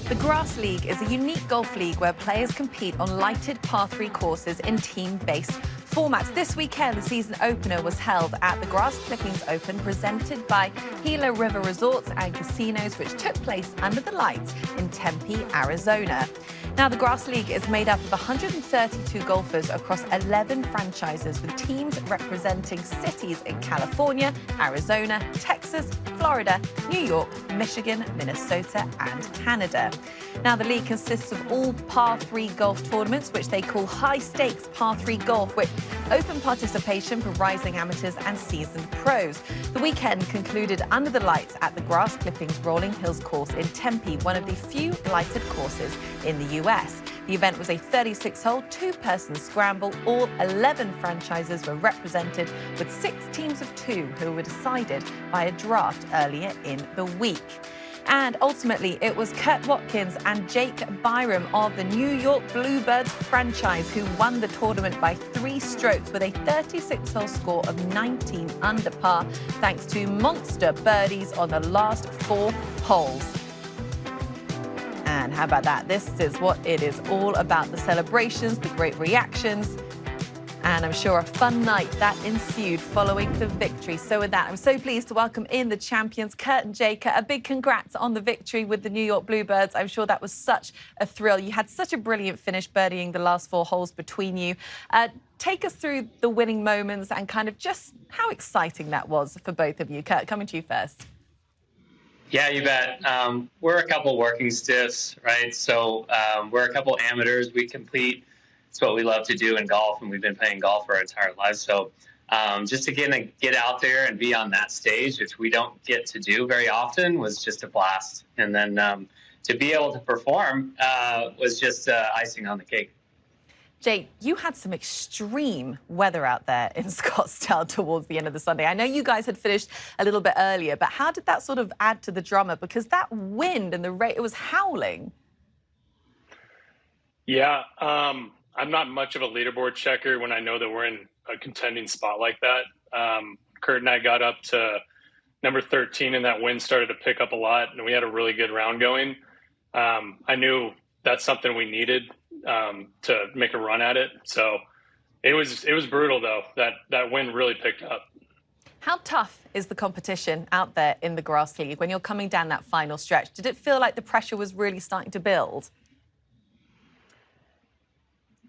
The Grass League is a unique golf league where players compete on lighted par 3 courses in team-based formats. This weekend, the season opener was held at the Grass Clippings Open, presented by Gila River Resorts and Casinos, which took place under the lights in Tempe, Arizona. Now, the Grass League is made up of 132 golfers across 11 franchises, with teams representing cities in California, Arizona, Texas, Florida, New York, Michigan, Minnesota, and Canada. Now, the league consists of all par 3 golf tournaments, which they call high-stakes par 3 golf, with open participation for rising amateurs and seasoned pros. The weekend concluded under the lights at the Grass Clippings Rolling Hills course in Tempe, one of the few lighted courses in the US. The event was a 36-hole, two-person scramble. All 11 franchises were represented, with 6 teams of 2 who were decided by a draft earlier in the week. And ultimately, it was Kurt Watkins and Jake Byram of the New York Bluebirds franchise who won the tournament by 3 strokes with a 36-hole score of 19 under par, thanks to monster birdies on the last 4 holes. And how about that? This is what it is all about: the celebrations, the great reactions, and I'm sure a fun night that ensued following the victory. So with that, I'm so pleased to welcome in the champions, Kurt and Jake. A big congrats on the victory with the New York Bluebirds. I'm sure that was such a thrill. You had such a brilliant finish, birdieing the last 4 holes between you. Take us through the winning moments and kind of just how exciting that was for both of you. Kurt, coming to you first. Yeah, you bet. We're a couple working stiffs, right? So we're a couple amateurs. We compete. It's what we love to do in golf, and we've been playing golf for our entire lives. So just to get out there and be on that stage, which we don't get to do very often, was just a blast. And then to be able to perform was just icing on the cake. Jake, you had some extreme weather out there in Scottsdale towards the end of the Sunday. I know you guys had finished a little bit earlier, but how did that sort of add to the drama? Because that wind and the rain, it was howling. Yeah, I'm not much of a leaderboard checker when I know that we're in a contending spot like that. Kurt and I got up to number 13, and that wind started to pick up a lot, and we had a really good round going. I knew that's something we needed to make a run at it. So it was brutal, though. That wind really picked up. How tough is the competition out there in the Grass League when you're coming down that final stretch? Did it feel like the pressure was really starting to build?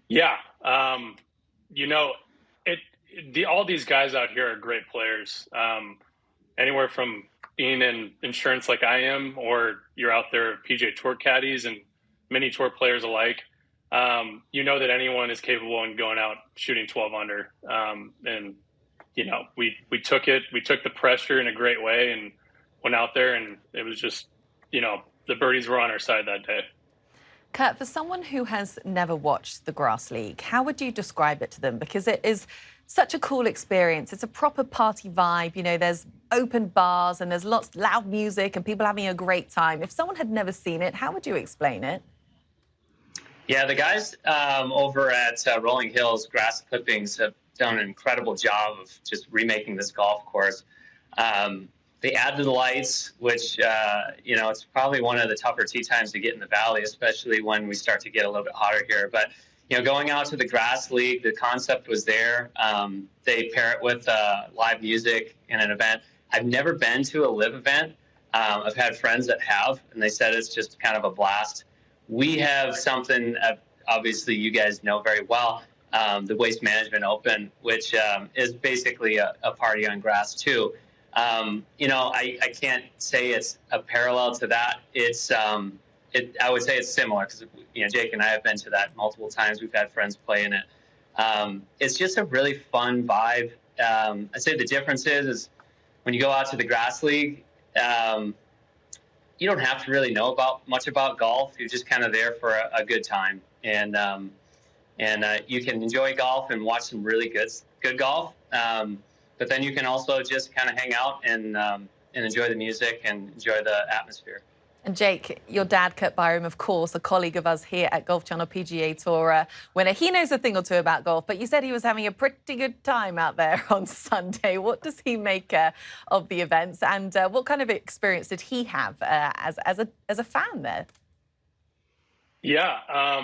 Yeah. All these guys out here are great players. Anywhere from being in insurance like I am, or you're out there PGA Tour caddies and mini tour players alike. You know that anyone is capable in going out shooting 12 under. And, we took it. We took the pressure in a great way and went out there, and it was just, the birdies were on our side that day. Kurt, for someone who has never watched the Grass League, how would you describe it to them? Because it is such a cool experience. It's a proper party vibe. There's open bars and there's lots of loud music and people having a great time. If someone had never seen it, how would you explain it? Yeah, the guys over at Rolling Hills Grass Clippings have done an incredible job of just remaking this golf course. They add to the lights, which, it's probably one of the tougher tee times to get in the valley, especially when we start to get a little bit hotter here. But, going out to the Grass League, the concept was there. They pair it with live music in an event. I've never been to a live event. I've had friends that have, and they said it's just kind of a blast. We have something, obviously, you guys know very well, the Waste Management Open, which is basically a party on grass, too. I can't say it's a parallel to that. I would say it's similar because, Jake and I have been to that multiple times. We've had friends play in it. It's just a really fun vibe. I'd say the difference is when you go out to the Grass League, you don't have to really know much about golf. You're just kind of there for a good time. And you can enjoy golf and watch some really good golf. But then you can also just kind of hang out and enjoy the music and enjoy the atmosphere. And Jake, your dad, Kurt Byram, of course, a colleague of us here at Golf Channel PGA Tour winner. He knows a thing or two about golf, but you said he was having a pretty good time out there on Sunday. What does he make of the events, and what kind of experience did he have as a fan there? Yeah,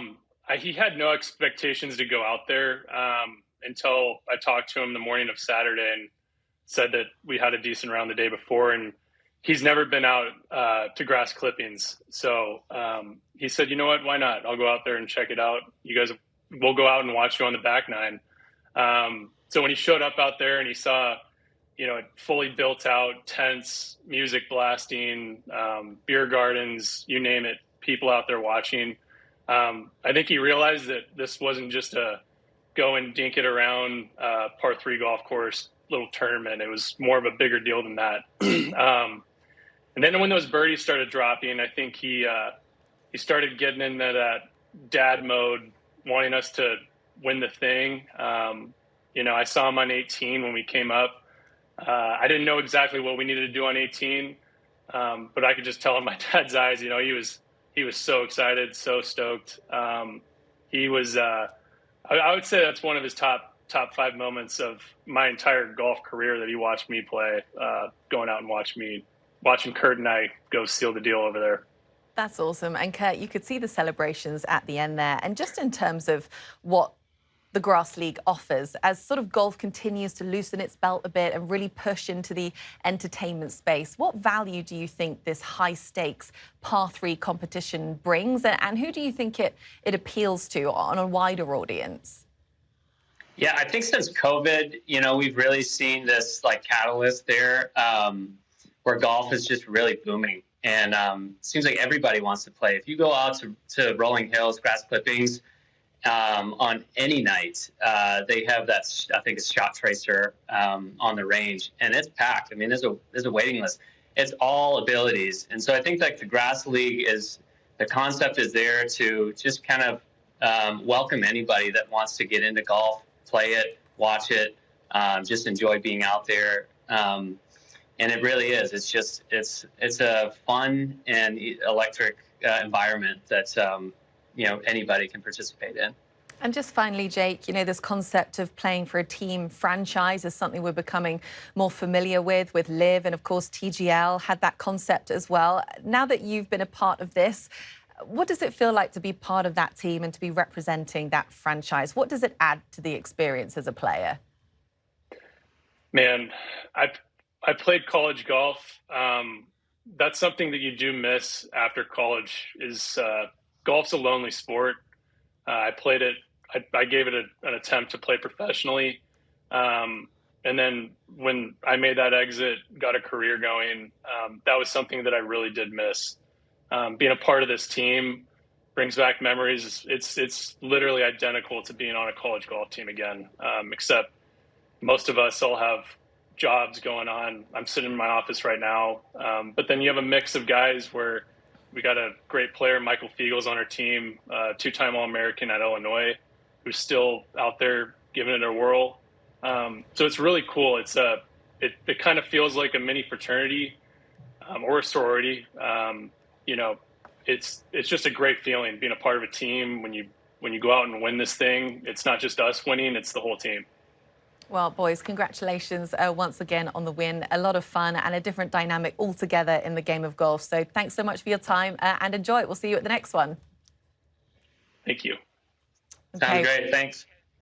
he had no expectations to go out there until I talked to him the morning of Saturday and said that we had a decent round the day before, and he's never been out to grass clippings. So he said, you know what, why not? I'll go out there and check it out. You guys, we'll go out and watch you on the back nine. So when he showed up out there and he saw, fully built out tents, music blasting, beer gardens, you name it, people out there watching. I think he realized that this wasn't just a go and dink it around par 3 golf course little tournament. It was more of a bigger deal than that. And then when those birdies started dropping, I think he started getting into that dad mode, wanting us to win the thing. I saw him on 18 when we came up. I didn't know exactly what we needed to do on 18, but I could just tell in my dad's eyes. He was so excited, so stoked. He was. I would say that's one of his top 5 moments of my entire golf career that he watched me play. Going out and watching Kurt and I go seal the deal over there. That's awesome. And Kurt, you could see the celebrations at the end there. And just in terms of what the Grass League offers, as sort of golf continues to loosen its belt a bit and really push into the entertainment space, what value do you think this high-stakes par 3 competition brings? And who do you think it appeals to on a wider audience? Yeah, I think since COVID, we've really seen this catalyst there where golf is just really booming. And it seems like everybody wants to play. If you go out to Rolling Hills, grass clippings, on any night, they have that, I think it's Shot Tracer on the range, and it's packed. I mean, there's a waiting list. It's all abilities. And so I think the Grass League the concept is there to just kind of welcome anybody that wants to get into golf, play it, watch it, just enjoy being out there. And it really is. It's a fun and electric environment that anybody can participate in. And just finally, Jake, this concept of playing for a team franchise is something we're becoming more familiar with LIV, and of course TGL had that concept as well. Now that you've been a part of this, what does it feel like to be part of that team and to be representing that franchise? What does it add to the experience as a player? Man, I played college golf. That's something that you do miss after college is golf's a lonely sport. I played it. I gave it an attempt to play professionally. And then when I made that exit, got a career going, that was something that I really did miss. Being a part of this team brings back memories. It's literally identical to being on a college golf team again, except most of us all have jobs going on. I'm sitting in my office right now. But then you have a mix of guys where we got a great player, Michael Fiegel's on our team, 2-time All-American at Illinois, who's still out there giving it a whirl. So it's really cool. It kind of feels like a mini fraternity or a sorority. It's just a great feeling being a part of a team when you go out and win this thing. It's not just us winning; it's the whole team. Well, boys, congratulations once again on the win. A lot of fun and a different dynamic altogether in the game of golf. So thanks so much for your time and enjoy it. We'll see you at the next one. Thank you. Okay. Sounds great. Thanks.